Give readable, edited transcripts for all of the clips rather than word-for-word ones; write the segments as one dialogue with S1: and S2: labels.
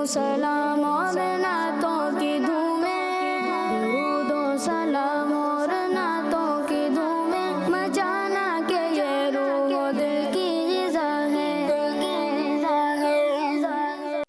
S1: सलाम और नातों की धूमें, दुरूदो सलाम और नातों की धूमें, मचाना के ये रूह दिल की ग़िज़ा है।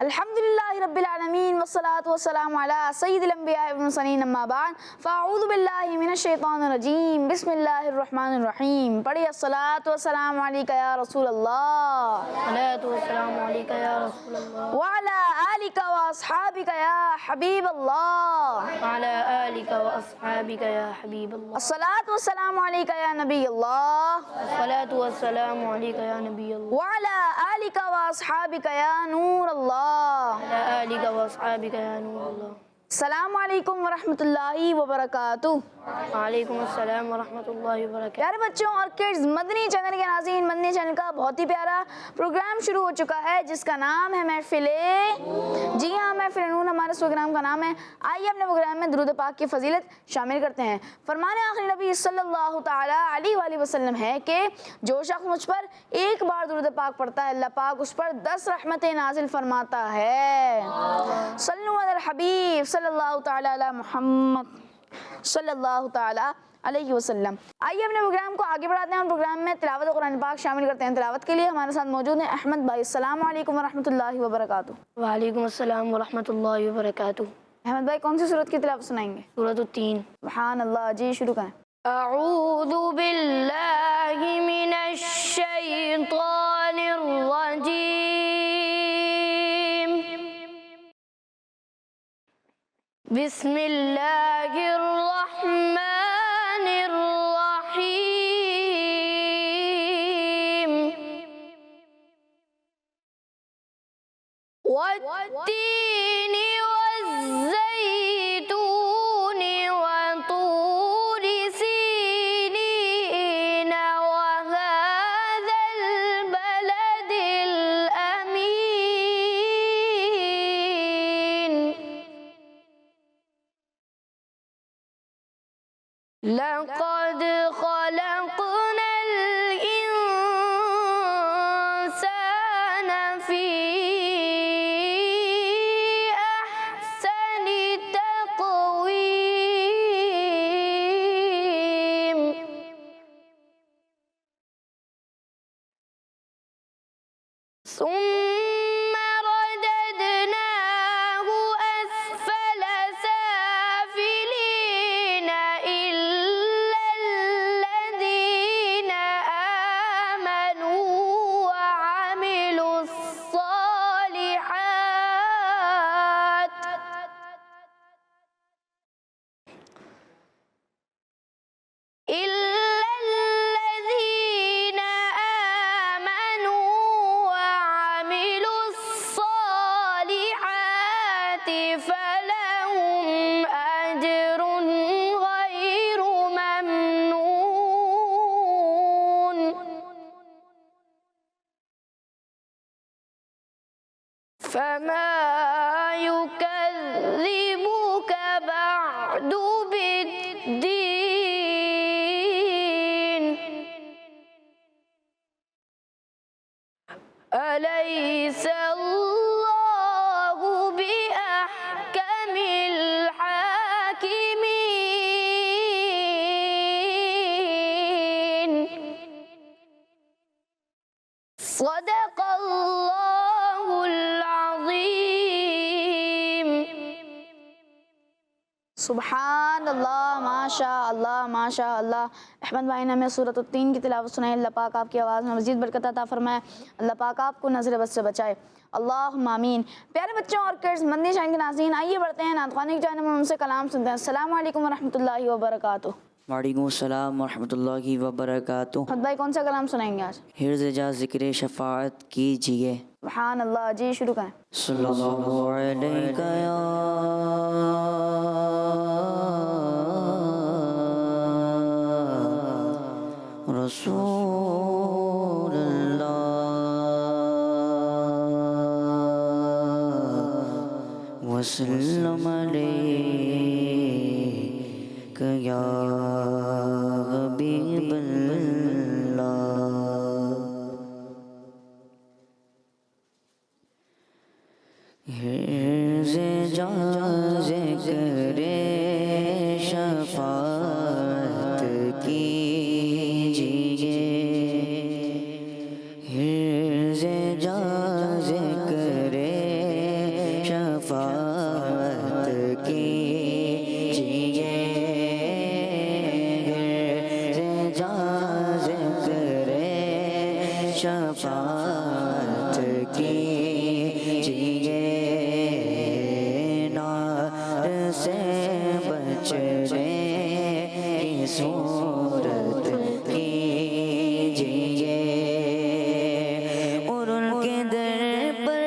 S2: अल्हम्दुलिल्लाहि रब्बिल आलमीन वस्सलातु वस्सलामु अला सय्यिदिल अंबिया वल मुरसलीन अम्मा बाद फ़अऊज़ु बिल्लाहि मिनश शैतानिर रजीम बिस्मिल्लाहिर रहमानिर रहीम। पढ़िए अस्सलातु वस्सलामु अलैका या रसूल अल्लाह,
S1: सलातु वस्सलामु अलैका या रसूल अल्लाह,
S2: व अला आलिका व अस्हाबिका या हबीब अल्लाह,
S1: अला आलिका व अस्हाबिका या हबीब अल्लाह,
S2: अस्सलातु वस्सलामु अलैका या नबी अल्लाह,
S1: सलातु वस्सलामु अलैका या नबी अल्लाह,
S2: व अला आलिका व अस्हाबिका या नूर अल्लाह,
S1: अला आलिका व अस्हाबिका या नूर अल्लाह।
S2: अस्सलामु अलैकुम व रहमतुल्लाहि व बरकातुहू।
S1: वालेकुम अस्सलाम व रहमतुल्लाहि व बरकातुहू।
S2: प्यारे बच्चों और किड्स, मदनी चैनल के नाज़रीन, मदनी चैनल का बहुत ही प्यारा प्रोग्राम शुरू हो चुका है जिसका नाम है महफिले। जी हाँ, महफिल नूर हमारे इस प्रोग्राम का नाम है। आइए अपने प्रोग्राम में दुरूद पाक की फजीलत शामिल करते हैं। फरमाने आखिरी नबी सल्लल्लाहु तआला अलैहि वसल्लम है कि जो शख्स मुझ पर एक बार दुरूद पाक पढ़ता है, अल्लाह पाक उस पर 10 रहमतें नाजिल फरमाता है। सल्लु अलल हबीब सल्लल्लाहु तआला अला मुहम्मद सल्लल्लाहु तआला अलैहि वसल्लम। आइए अपने प्रोग्राम को आगे बढ़ाते हैं और प्रोग्राम में तिलावत कुरान पाक शामिल करते हैं। तिलावत के लिए हमारे साथ मौजूद हैं अहमद भाई। अस्सलामु अलैकुम व रहमतुल्लाहि व बरकातुहू।
S1: वालेकुम अस्सलाम व रहमतुल्लाहि व बरकातुहू।
S2: अहमद भाई कौन सी सूरत की तिलावत सुनाएंगे?
S1: सूरत 3।
S2: सुभान अल्लाह, जी शुरू करें।
S1: अऊज़ु बिल्लाहि मिनश शैतानिर रजीम। बिस्मिल्लाहिर रहमानिर रहीम। वत्तीनि वज़्ज़ैतूनि वतूरि सीनीन वहाज़ल बलदिल अमीन। लक़द ख़लक़नल इंसान फ़ी अहसनि तक़वीम। सुम्म रददनाहु अस्फल साफिलीन इल्लल्लज़ीन आमनू व अमिलुस्सालिहात इल्लल्लज़ीन आमनू व अमिलुस्सालिहाति फलहुम अज्रुन गैरु ममनून। फमा युकज़्ज़िबुक बअदु बिद्दीन। अलैसल्लाहु बिअहकमिल हाकिमीन। सदक़ल्लाहुल अज़ीम।
S2: सुभान अल्लाह, माशा अल्लाह, माशा अल्लाह। अहमद भाई ने हमें सूरत 3 की तिलावत सुनाई। अल्लाह पाक आपकी आवाज़ में मज़ीद बरकत अता फरमाए। अल्लाह पाक आपको नज़र बद से बचाए। अल्लाहुम्मा आमीन। प्यारे बच्चों और किड्स, मदनी चैनल के नाज़रीन, आइए बढ़ते हैं नात ख़वानी की जानिब में उनसे कलाम सुनते हैं। अस्सलामु अलैकुम व रहमतुल्लाहि व बरकातुहू।
S3: वालेकुम अस्सलाम व रहमतुल्लाहि व बरकातुहू।
S2: अहमद भाई कौन सा कलाम सुनाएंगे आज?
S3: हिर्ज़ जा ज़िक्र शफ़ाअत कीजिए।
S2: सुभान अल्लाह, जी शुरू करें।
S3: सल्लल्लाहु अलैका या रसूल अल्लाह वसल्लम अलैका या हबीब अल्लाह। जाज़े करे शफात कीजिए हिर्ज़े जाज़े करे शफात कीजिए हिर्ज़े जाज़े करे शफात कीजिए नार से बचने की सूरत कीजिए और उनके दर पर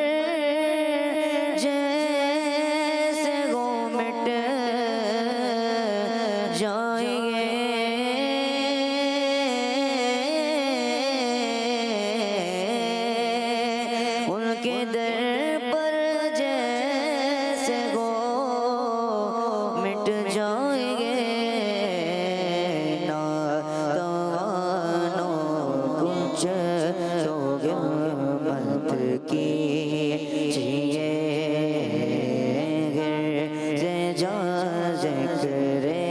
S3: जैसे वो मिट जाएंगे उनके दर पर जैसे वो मिट जाएंगे ना तवानो कुछ तो मत कीजिए गिरज़े जाज़े करे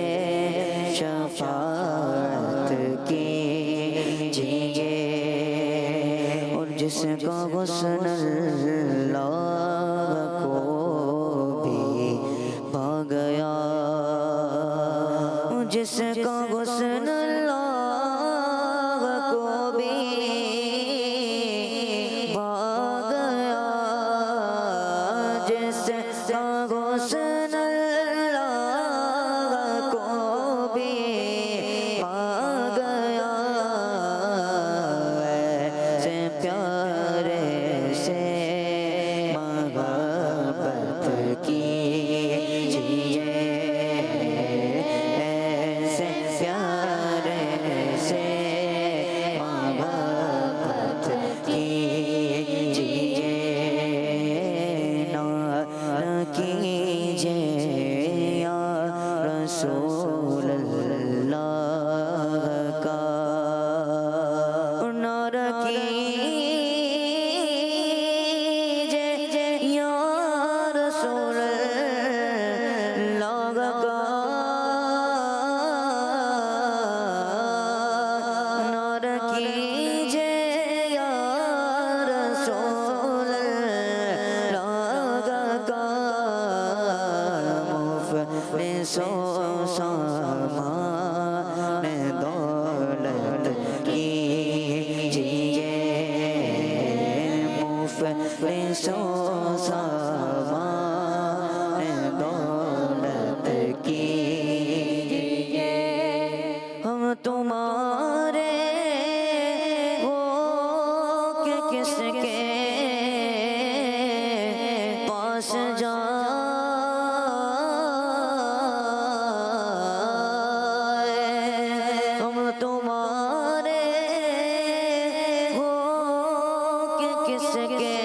S3: शफात कीजिए और जिसका हुस्न अल्लाह को भी भा गया जिसका हुस्न अल्लाह को भी भा गया जिसका हुस्न अल्लाह को भी भा गया ऐसे प्यारे से मोहब्बत कीजिए ऐसे प्यारे से मोहब्बत कीजिए ना कीजिए या रसूल अल्लाह का ना कीजिए या रसूल अल्लाह का ना कीजिए या रसूल अल्लाह का मुफ़लिसों सामान दौलत कीजिए मुफ़लिसों सामान दौलत कीजिए हम तुम्हारे हो के किसके पास जाए हम तुम्हारे हो के किसके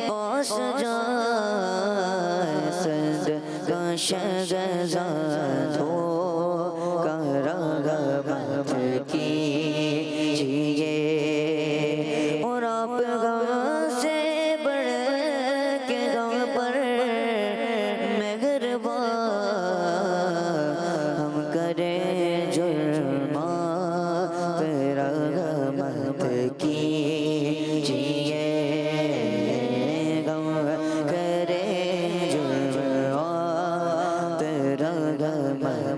S3: पास जाए सद का शहज़ाद हो रग़बत कीजिए और आप गम से बढ़ के गम पर मेहरबान हम करें जुल्मा पे रग़बत कीजिए गम करें जुल्मा पे रग़बत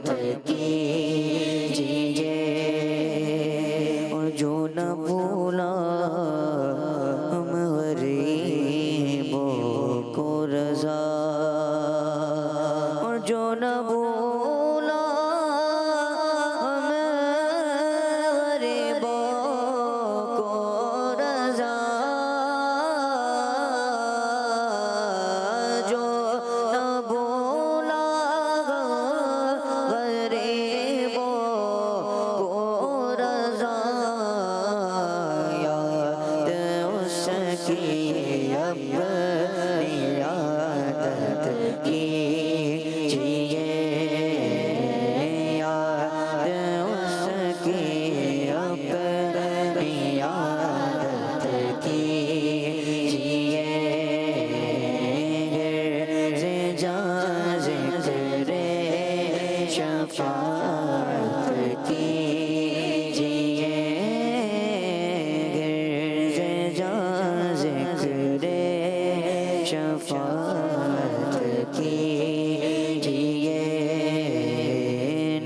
S3: शफाअत कीजिए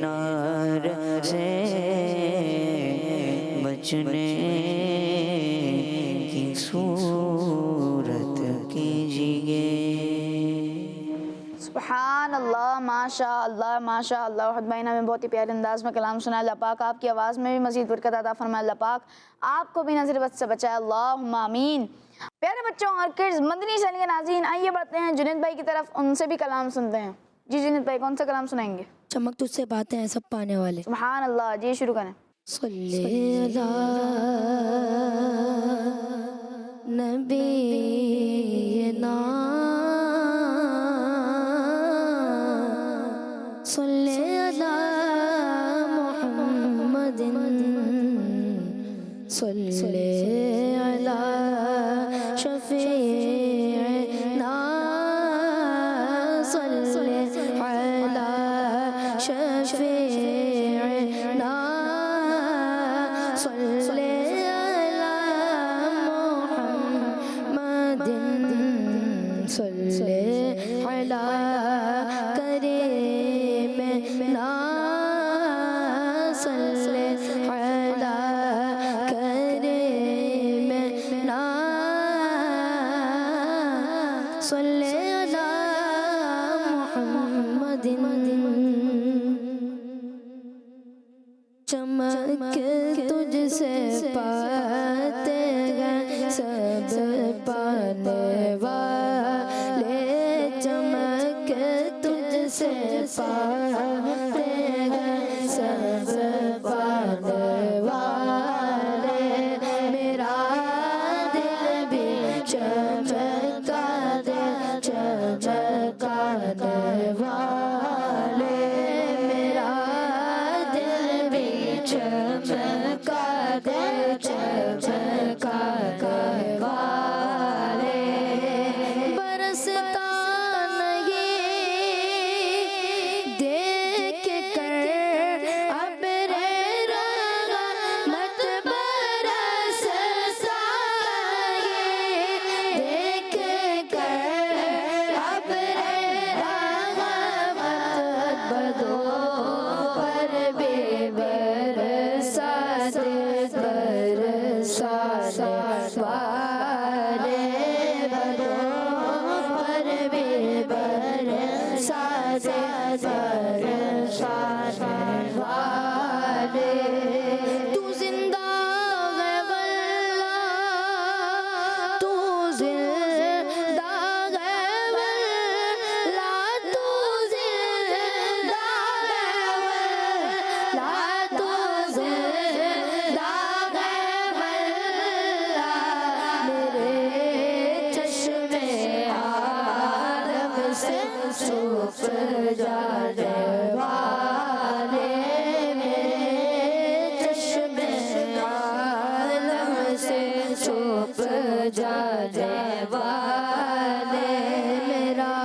S3: नार से बचने की सूरत कीजिए।
S2: सुभान अल्लाह, माशा अल्लाह, माशा अल्लाह। वहद भाई ने हमें बहुत ही प्यारे अंदाज में कलाम सुना। अल्लाह पाक आपकी आवाज़ में भी मज़ीद बरकत अता फरमाए। अल्लाह पाक आपको भी नज़र बद से बचाए, अल्लाहुम्मा आमीन। प्यारे बच्चों और किड्स, मदनी चैनल के नाज़रीन, आइए बढ़ते हैं जुनैद भाई की तरफ, उनसे भी कलाम सुनते हैं। जी जुनैद भाई, कौन सा कलाम सुनाएंगे?
S4: चमक तुझसे बातें हैं सब पाने वाले।
S2: सुभान अल्लाह, जी शुरू करें।
S4: सल्ले अला नबीना सल्ले अला मुहम्मदिन सल्ले अला शफीना सल्ले अला शफीना सल्ले अला मुहम्मदिन सल्ले अला करीमना सल्ले अला करीमना सल्ले अला मुहम्मदिन। चमक तुझसे पाते हैं सब पाने वाले, चमक तुझसे पाते हैं सब पाने वाले, मेरा दिल भी चमका दे चमकाने वाले, मेरा दिल भी चमका दे चमकाने वाले। बरसता नहीं देख कर अब रे रहमत बरसता है, देख कर अब रे रहमत बदो पर भी बरसाते बरसाने वाले, बदो पर भी बरसाते बरसाने वाले। तू जिंदा है वल्लाह, तू जिंदा है वल्लाह, तू जिंदा है वल्लाह, तू जिंदा है वल्लाह, मेरे चश्मे आदम से छुप जाने वाले, मेरे चश्मे आदम से छुप जाने वाले, मेरा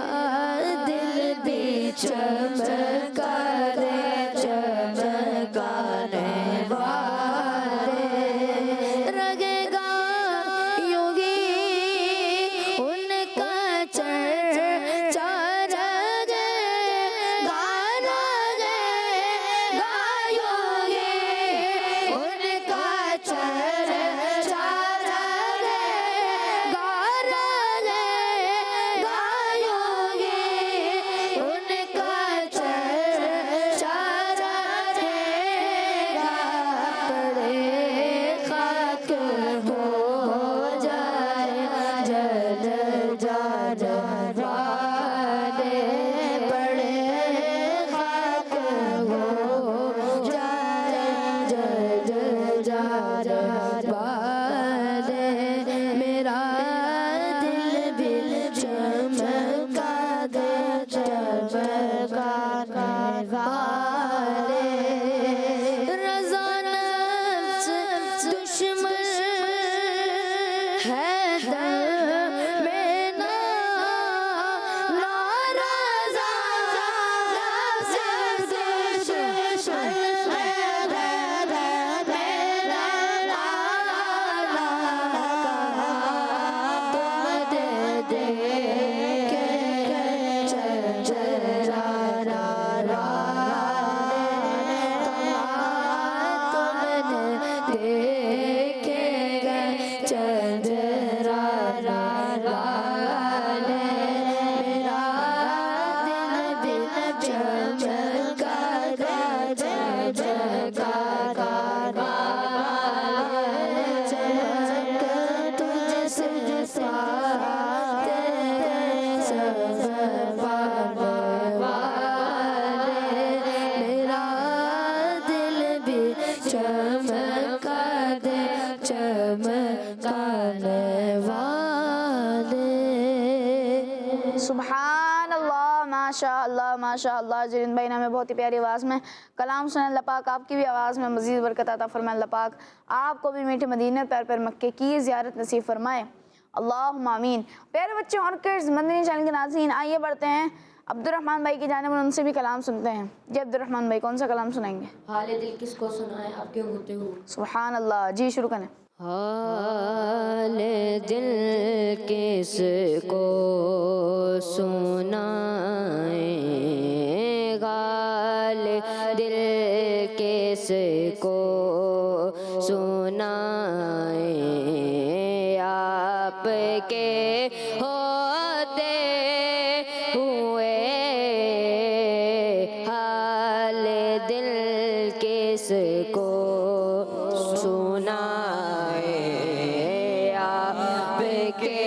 S4: दिल भी चमका दे चमकाने वाले। रहेगा योगी उनका चर्चा रहेगा, रहेगा योगी उनका चर्चा रहेगा, रहेगा योगी उनका चर्चा रहेगा। पड़े खाक हो जाए जल जाने वाले, पड़े खाक हो जाए जल जाने वाले, मेरा दिल भी चमका दे चमकाने वाले। रज़ा नफ्स दुश्मन है दर में ना
S2: सुभान अल्लाह, माशा अल्लाह। जरीन भाई ने हमें बहुत ही प्यारी आवाज़ में कलाम सुना। अल्लाह पाक आपकी भी आवाज़ में मज़ीद बरकत अता फरमाए। अल्लाह पाक आपको भी मीठे मदीने प्यार मक्के की ज़ियारत नसीब फरमाए, अल्लाहुम्मा आमीन। प्यारे बच्चे और किड्स, मदनी चैनल के नाज़रीन, आइए बढ़ते हैं अब्दुर्रहमान भाई की जानिब और उनसे भी कलाम सुनते हैं। जी अब्दुर्रहमान भाई, कौन सा कलाम सुनाएंगे?
S4: हाले दिल किसको सुनाए आप क्यों होते हो।
S2: सुभान अल्लाह, जी शुरू करें।
S4: हाल दिल किसको सुनाए, हाल दिल किसको सुनाए, आपके होते हुए हाल दिल किसको सुनाए, आपके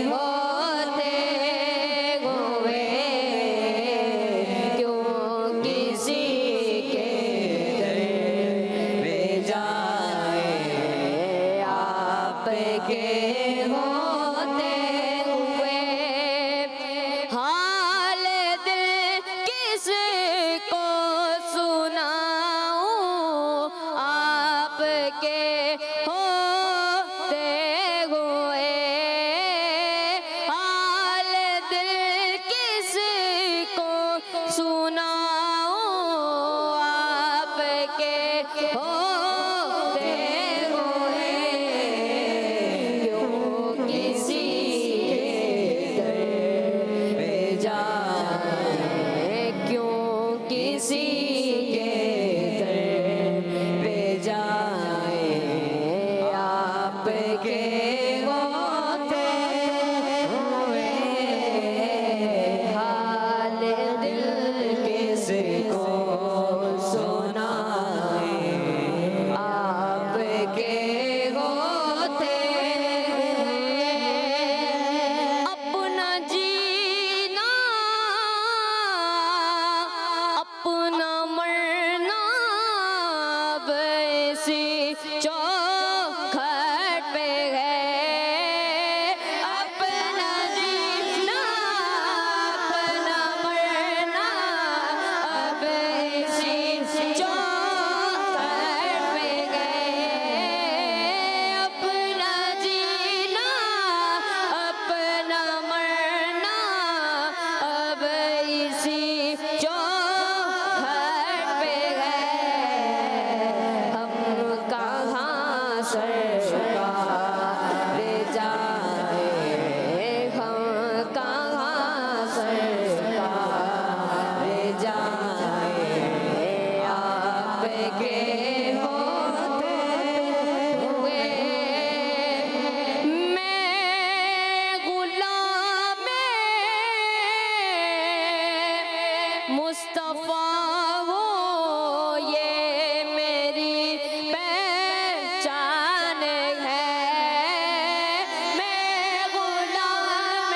S4: होते हुए क्यों किसी के दर पे जाए, आपके होते हुए हाल दिल किसको सुनाऊं, आपके होते हुए हाल दिल किसको सुनाऊं, आपके होते हुए क्यों किसी के दर पे जाए, क्यों किसी के दर पे जाए, आपके होते हुए हाल दिल किसको सुनाए, आपके होते हुए अपना जीना अपना मरना वैसी चौखट पे है, अपना जीना अपना मरना अब इसी चौखट पे गए, अपना जीना अपना मरना अब इसी चौखट पे गए, हम कहाँ सरकार जाए, हम कहाँ सरकार जाए, आपके होते हुए मैं गुलाम मुस्तफा हूँ, ये मेरी पहचान है, मैं गुलाम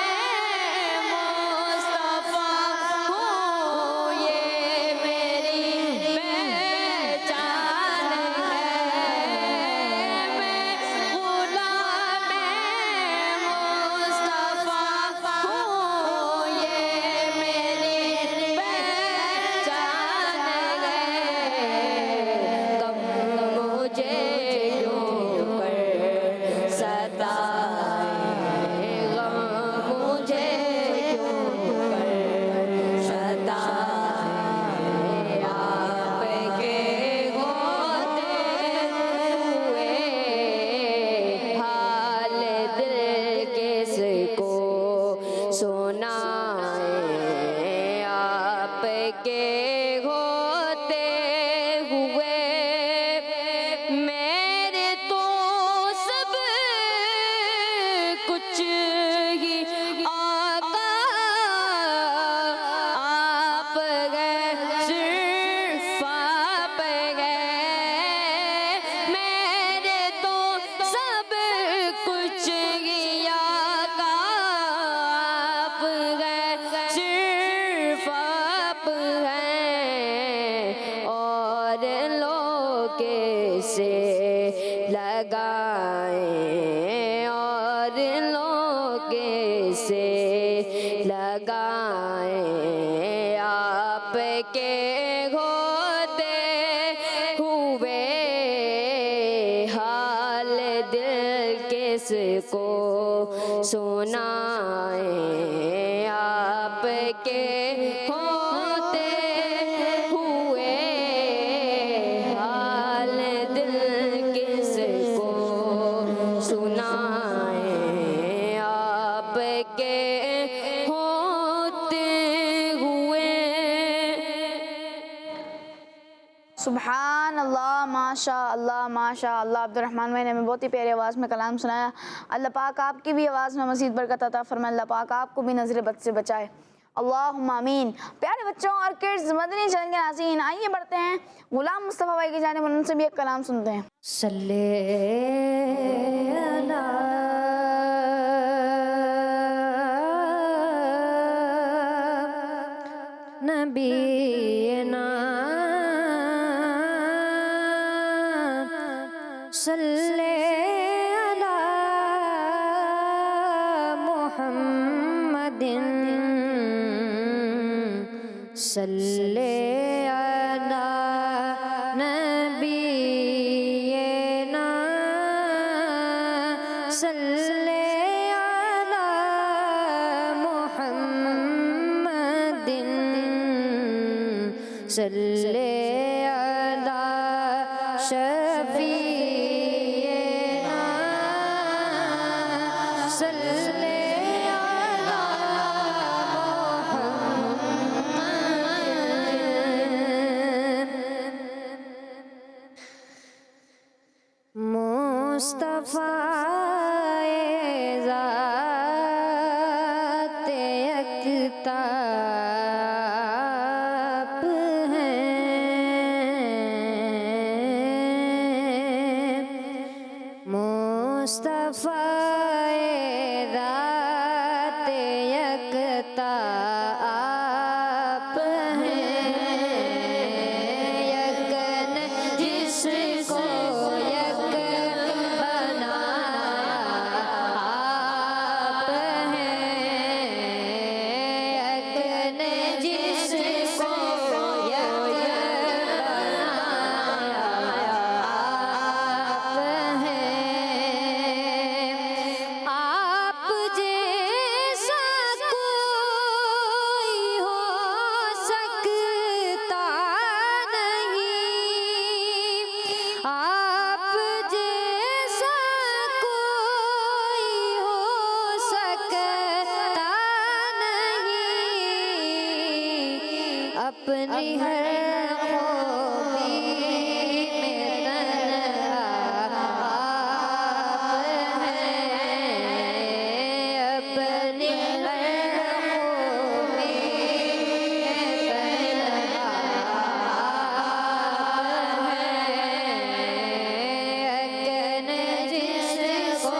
S4: मुस्तफा हूँ, ये मेरी पहचान है, मैं गुलाम मुस्तफा हूँ, ये मेरी पहचान लगाएं आपके होते हुए हाल दिल किसको सुनाएं आपके होते हुए हाल दिल किसको सुनाएं आपके होते हुए।
S2: सुभान अल्लाह, माशा अल्लाह, माशा अल्लाह। अब्दुर्रहमान भाई ने हमें बहुत ही प्यारी आवाज़ में कलाम सुनाया। अल्लाह पाक आपकी भी आवाज़ में मज़ीद बरकत अता फरमाए। अल्लाह पाक आपको भी नज़र बद से बचाए, अल्लाहुम्मा आमीन। प्यारे बच्चों और किड्स, मदनी चैनल के नाज़रीन, आइए बढ़ते हैं गुलाम मुस्तफ़ा भाई की जानिब, उनसे भी एक कलाम सुनते हैं।
S4: सल्ले अला नबीना सल्ले अला मुहम्मदिन सल्ले अला नबीना सल्ले अला मुहम्मदिन सल्ले अला शफीना सल्ले अला मुस्तफ़ा ज़ात यकताप हैं, मुस्तफ़ा ज़ात यकताप हैं, यकन जिसको यक अपनी हर खूबी में तन्हा आप हैं, अपनी हर खूबी में तन्हा आप हैं, अकन जिसको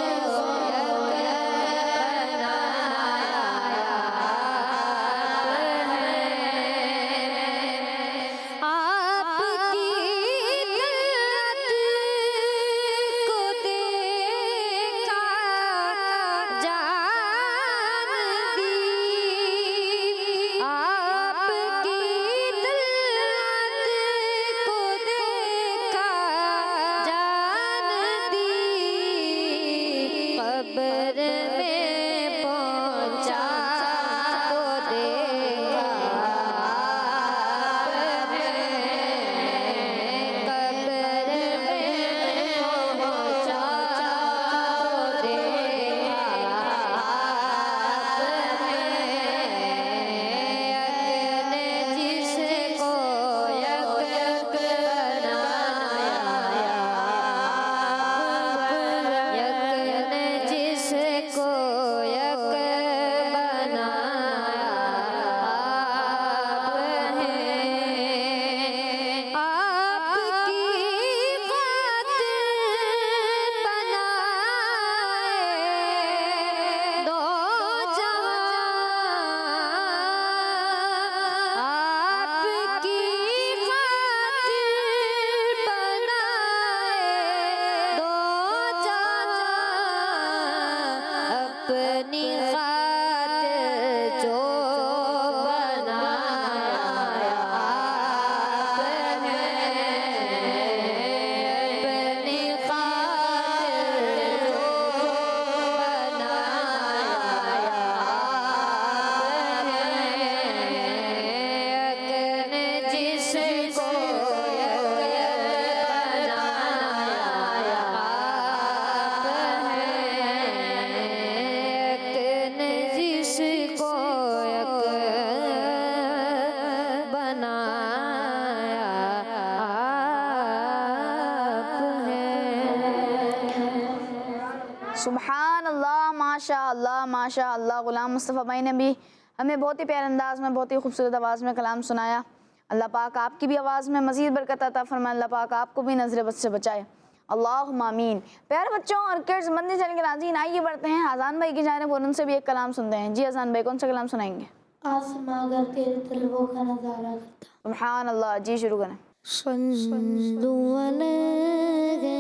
S2: सुभान अल्लाह, माशा अल्लाह। ग़ुलाम मुस्तफ़ा भाई ने भी हमें बहुत ही प्यारे अंदाज़ में, बहुत ही खूबसूरत आवाज़ में कलाम सुनाया। अल्लाह पाक आपकी भी आवाज़ में मज़ीद बरकत अता फरमाए। अल्लाह पाक आपको भी नज़र बद से बचाए, अल्लाहुम्मा आमीन। प्यारे बच्चों और किड्स, मदनी चैनल के नाज़रीन, आइए बढ़ते हैं अज़ान भाई की जानिब और उनसे भी एक कलाम सुनते हैं। जी अज़ान भाई, कौन सा कलाम सुनाएंगे?
S1: आसमां अगर तेरे तलवों का नज़ारा करता।
S2: सुभान अल्लाह, जी शुरू करें।
S1: सल्लु अलैहि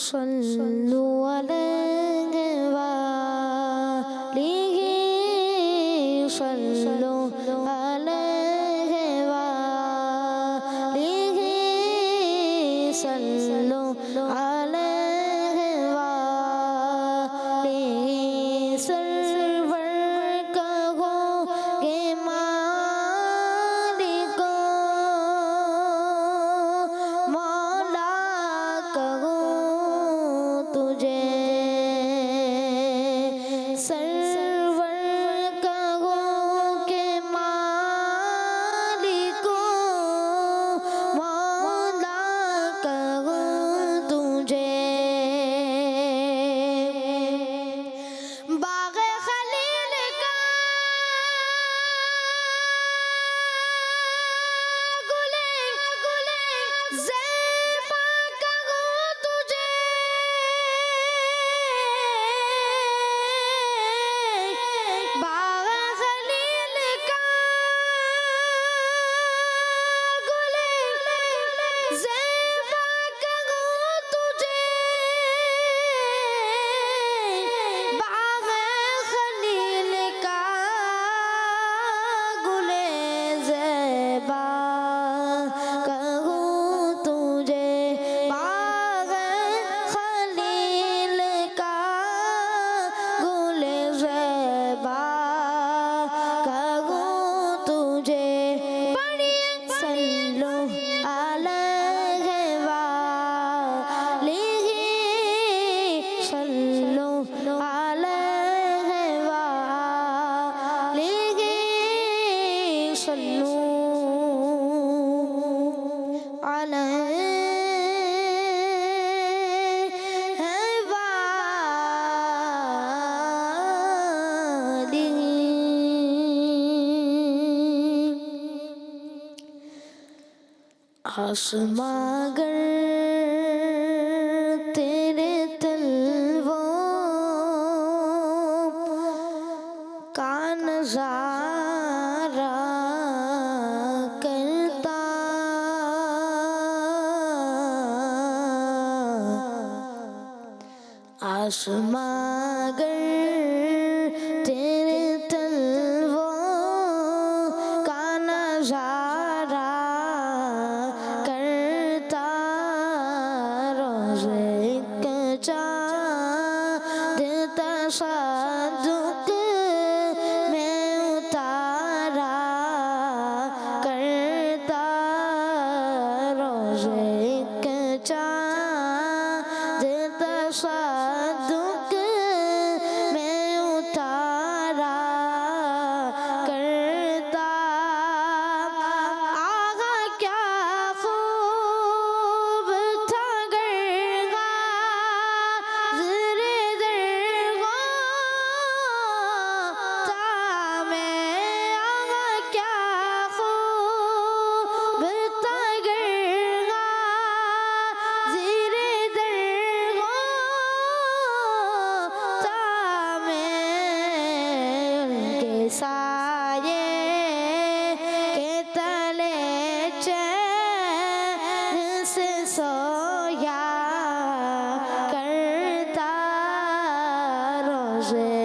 S1: सल्लु अलैहि सल्लु अलैहि सल्लु अलैहि सरवर कहो के मालिको मौला कहो तुझे सरवर कहो के मालिको मौला कहो तुझे बाग़ खलील का गुले ज़ेबा कहो तुझे बाग़ खलील का गुले ज़ेबा कहो तुझे बाग़ खलील का गुले ज़ेबा कहो तुझे बाग़ खलील का गुले ज़ेबा कहो तुझे पढ़िए सल्लु अलैहि सल्लु अलैहि सल्लु आसमां अगर तेरे तलवों का नज़ारा करता आसमां अगर तेरे तलवों का नज़ारा करता रोज़े का चाँद तसद्दुक़ में उतारा करता रोज़े का चाँद तसद्दुक़ में उतारा करता आगा क्या खूब था गरगा ज़रे दरगा था मैं आगा क्या खूब था गरगा ज़रे दरगा था मैं उनके साये के तले चैन से सोया करता रोज़े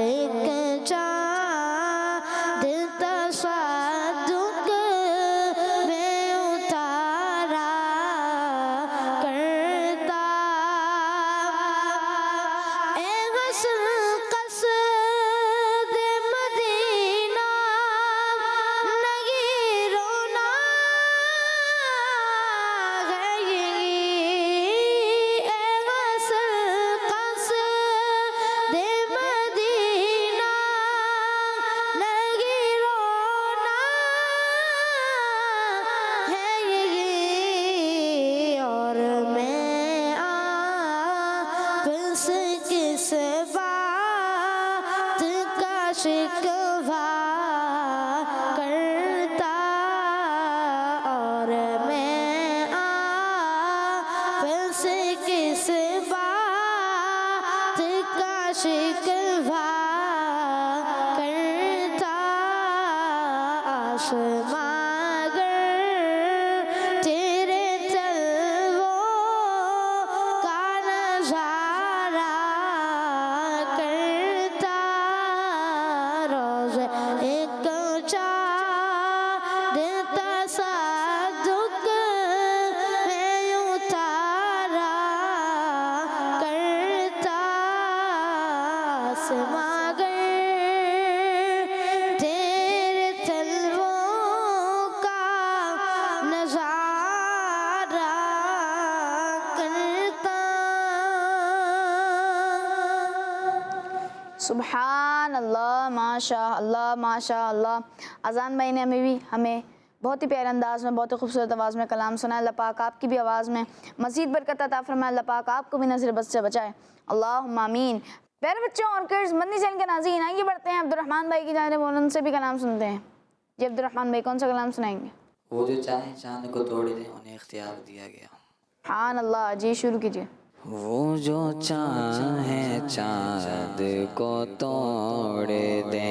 S1: का चाँद तसद्दुक़ में उतारा करता ए हुस्न क़स्द मदीना नहीं रोना है ये
S2: सुभान अल्लाह, माशा अल्लाह, माशा अल्लाह। अजान भाई ने हमें बहुत ही प्यारे अंदाज़ में, बहुत ही खूबसूरत आवाज़ में कलाम सुना। अल्लाह पाक आपकी भी आवाज़ में मज़ीद बरकत अता फरमाए। अल्लाह पाक आपको भी नज़र बद से बचाए, अल्लाहुम्मा आमीन। प्यारे बच्चों और किड्स, मदनी चैनल के नाज़रीन, आइए बढ़ते हैं अब्दुर्रहमान भाई की जानिब और उनसे भी कलाम सुनते हैं। जी अब्दुर्रहमान भाई, कौन सा कलाम सुनाएंगे?
S5: वो जो चाहे चांद को तोड़ दे उन्हें इख्तियार दिया गया।
S2: सुभान अल्लाह, जी शुरू कीजिए।
S5: वो जो चाहे चांद को तोड़ दे,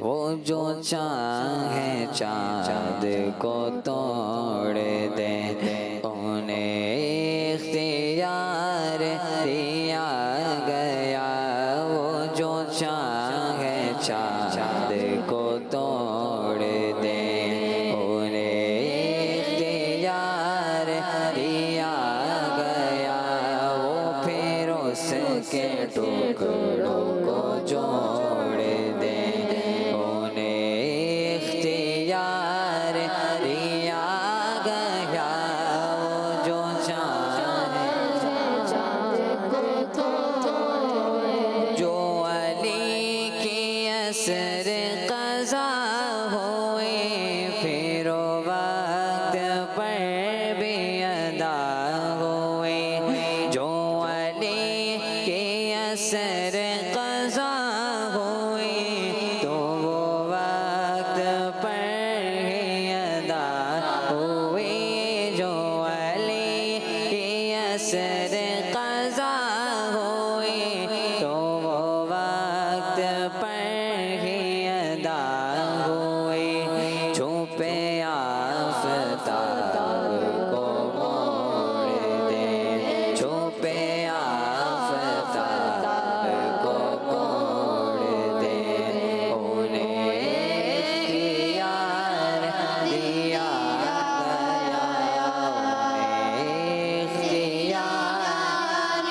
S5: वो जो चाहे चांद को तोड़ दे, उन्हें इख्तियार दिया गया। वो जो चाहे चांद को तोड़ दे, उन्हें इख्तियार दिया गया। वो फिर उसके टुकड़ों को जोड़ दे, उन्हें इख्तियार दिया गया। वो जो चाहे जो अली की असर क़ज़ा हुए, फिर वक्त पर भी अदा हुए। जो अली की असर क़ज़ा हुए, तो वो वक्त पर ही अदा हुए। जो अली की असर क़ज़ा हुए, तो वो वक्त पर ही अदा हुए। छुपे आफ़ताब को मोड़ दे, छुपे आफ़ताब को मोड़ दे, उन्हें इख्तियार दिया गया। उन्हें इख्तियार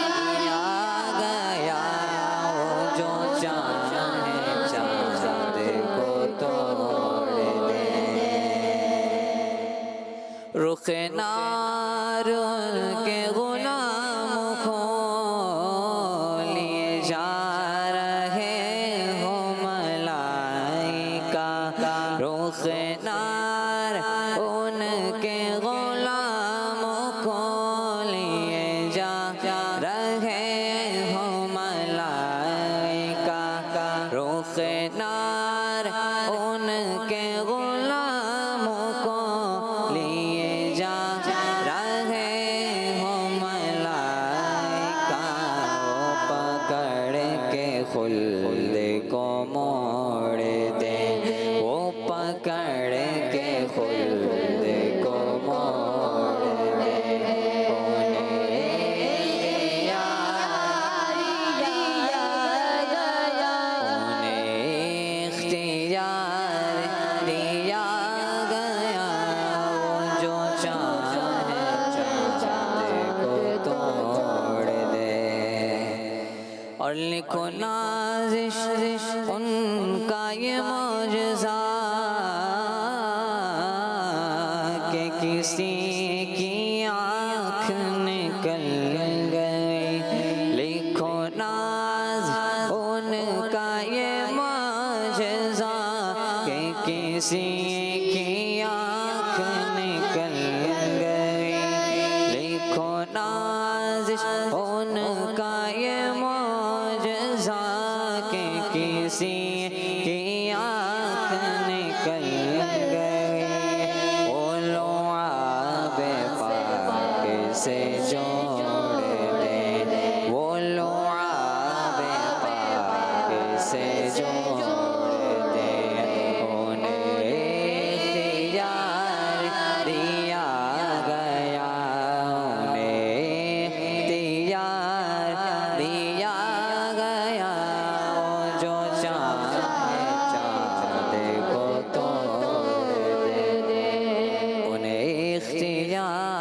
S5: दिया गया। वो जो चाहे चांद को तोड़ दे, रुख नार के गुलाम को लिए जा रहे हो मलाइका। रुख नार उनके गुलामों को लिए जा रहे हो मलाइका। रुख नार उनके गुलामों को लिए जा रहे हो मलाइका। वो पकड़ के खुल्द को मोड़ दे, वो पकड़ के खुल्द को मोड़ दे, उन्हें इख्तियार दिया गया। उन्हें इख्तियार दिया गया। वो जो चाहे चांद को तोड़ दे। और लिखो नाज़िश उनका ये मौजज़ा, कि किसी की आँख निकल गई। लिखो नाज उनका ये मौजज़ा, कि किसी की आँख निकल गई। लिखो नाज़िश उनका ये मौजज़ा, कि किसी की आँख निकल गई। वो लो आबे पाक से जोड़ दे, वो लो आबे पाक से जोड़ दे, उन्हें इख्तियार दिया गया। उन्हें इख्तियार दिया गया। वो जो चाहे चांद को तोड़ दे, उन्हें इख्तियार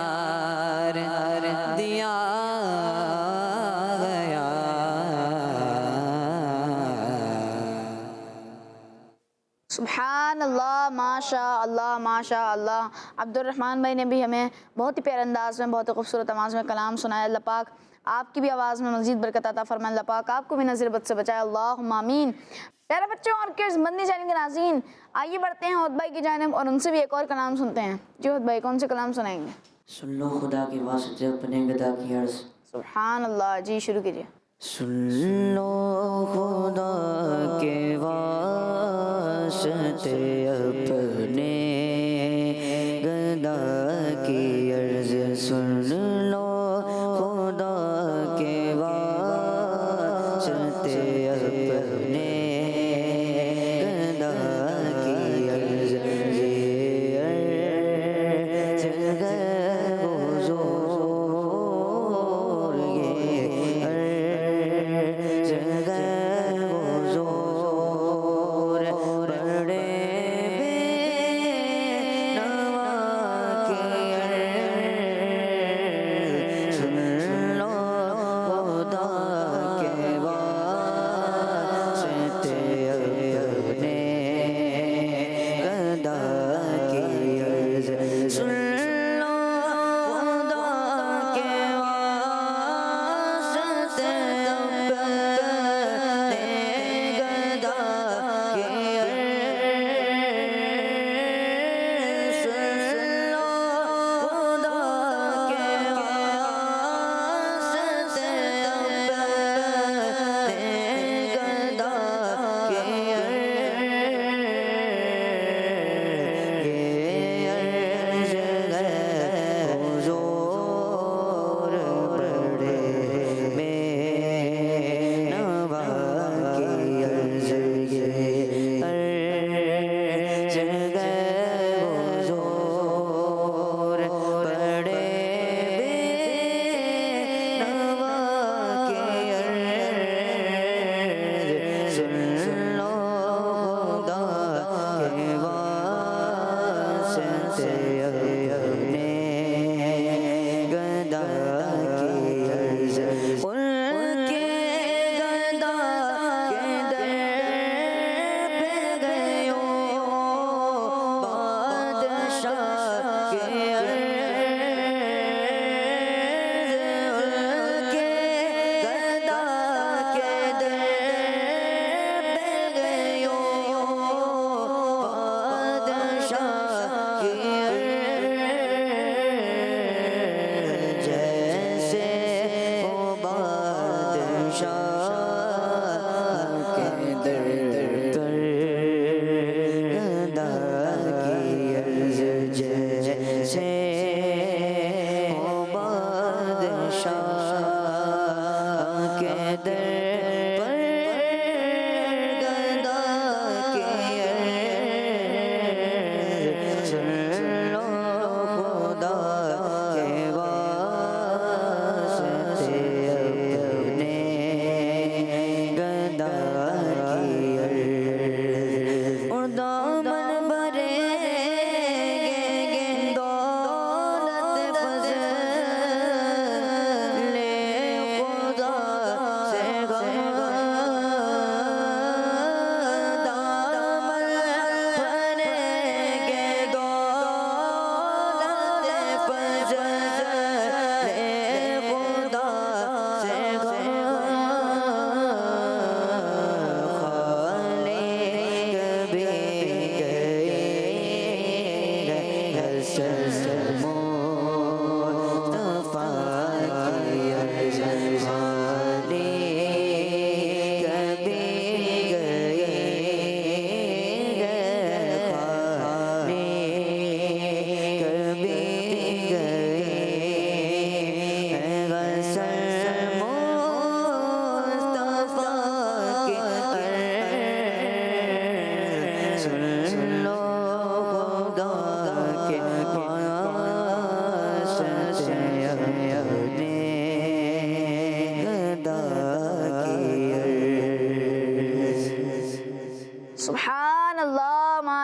S5: दिया गया।
S2: सुभान अल्लाह, माशा अल्लाह, माशा अल्लाह। अब्दुर्रहमान भाई ने भी हमें बहुत ही प्यारे अंदाज़ में, बहुत ही खूबसूरत आवाज़ में कलाम सुनाया। अल्लाह पाक आपकी भी आवाज़ में मज़ीद बरकत अता फरमाए। अल्लाह पाक आपको भी नज़र बद से बचाए, अल्लाहुम्मा आमीन। प्यारे बच्चों और किड्स, मदनी चैनल के नाज़रीन, आइए बढ़ते हैं उहद भाई की जानिब और उनसे भी एक और कलाम सुनते हैं। जी उहद भाई, कौन से कलाम सुनाएंगे?
S3: सुन लो खुदा के वास्ते अपने गदा की अर्ज़।
S2: सुभान अल्लाह, जी शुरू कीजिए।
S3: सुन लो खुदा के वास्ते अपने गदा की अर्ज़। सुन लो खुदा के वास्ते अपने गदा की अर्ज़। ये अर्ज़ है हुज़ूर, ये अर्ज़ है हुज़ूर, बड़े बेनवा की अर्ज़। सुन लो खुदा के वास्ते अपने गदा की अर्ज़। सुन लो खुदा के वास्ते अपने गदा की अर्ज़। सुन लो खुदा के वास्ते अपने गदा की अर्ज़। ये अर्ज़ है हुज़ूर, बड़े बेनवा की अर्ज़। ये अर्ज़ है हुज़ूर, बड़े बेनवा की अर्ज़। सुन लो खुदा के वास्ते अपने गदा की अर्ज़। उनके गदा के दर पे गयो बादशाह के अर्ज़। उनके गदा के दर पे गयो बादशाह के अर्ज़। जैसे वो बादशाह के दर पर गदा की अर्ज़। जैसे वो बादशाह के दर पर गदा की अर्ज़। सुन लो खुदा के वास्ते अपने गदा की अर्ज़। और दामन भरेंगे दौलत फज़ल खुदा से गम। दामन भरेंगे दौलत फज़ल खुदा से गम। खाने कभी गए हसन मुस्तफ़ा की अर्ज़। खाने कभी गए खाने कभी गए हसन मुस्तफ़ा की अर्ज़। सुन लो खुदा के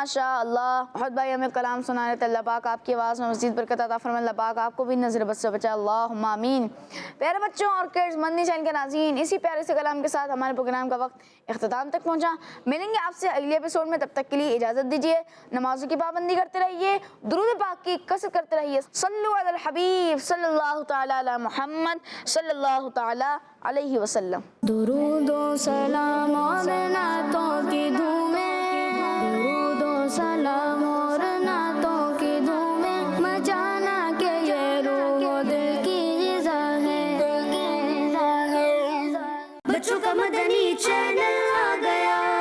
S2: माशाअल्लाह। बहुत भाई हमें कलाम सुना रहे थे, अल्लाह पाक आपकी आवाज़ में मज़ीद बरकत अता फरमाए, अल्लाह पाक आपको भी नज़र बद से बचाए, अल्लाहुम्मा आमीन। प्यारे बच्चों और किड्स, मदनी चैनल के नाज़रीन, इसी प्यारे से कलाम के साथ हमारे प्रोग्राम का वक्त इख्तिताम तक पहुँचा। मिलेंगे आपसे अगले एपिसोड में, तब तक के लिए इजाज़त दीजिए। नमाज़ों की पाबंदी करते रहिए, दुरूद पाक की कसरत करते रहिए। सल्लु अलल हबीब सल्लल्लाहु तआला अला मुहम्मद सल्लल्लाहु तआला अलैहि वसल्लम।
S1: दुरूदो सलाम और नातों की धूमें, दुरूदो सलाम और नातों की धूमें, मचाना के ये रूह दिल की ग़िज़ा है। बच्चों का मदनी चैनल आ गया।